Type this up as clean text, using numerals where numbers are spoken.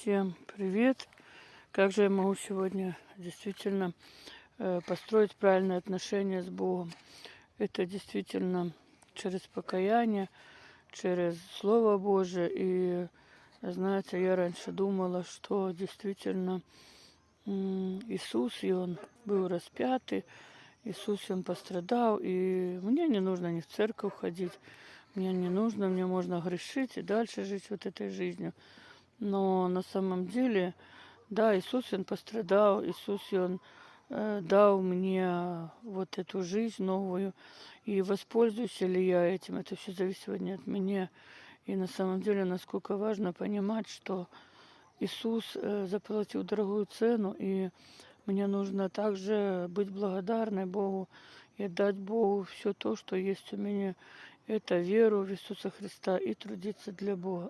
Всем привет! Как же я могу сегодня действительно построить правильные отношения с Богом? Это действительно через покаяние, через Слово Божие. И, знаете, я раньше думала, что действительно Иисус, и Он был распятый, Иисус, Он пострадал, и мне не нужно ни в церковь ходить, мне не нужно, мне можно грешить и дальше жить вот этой жизнью. Но на самом деле, да, Иисус, Он пострадал, Иисус, Он дал мне вот эту жизнь новую. И воспользуюсь ли я этим, это все зависит сегодня от меня. И на самом деле, насколько важно понимать, что Иисус заплатил дорогую цену, и мне нужно также быть благодарной Богу и отдать Богу все то, что есть у меня. Это веру в Иисуса Христа и трудиться для Бога.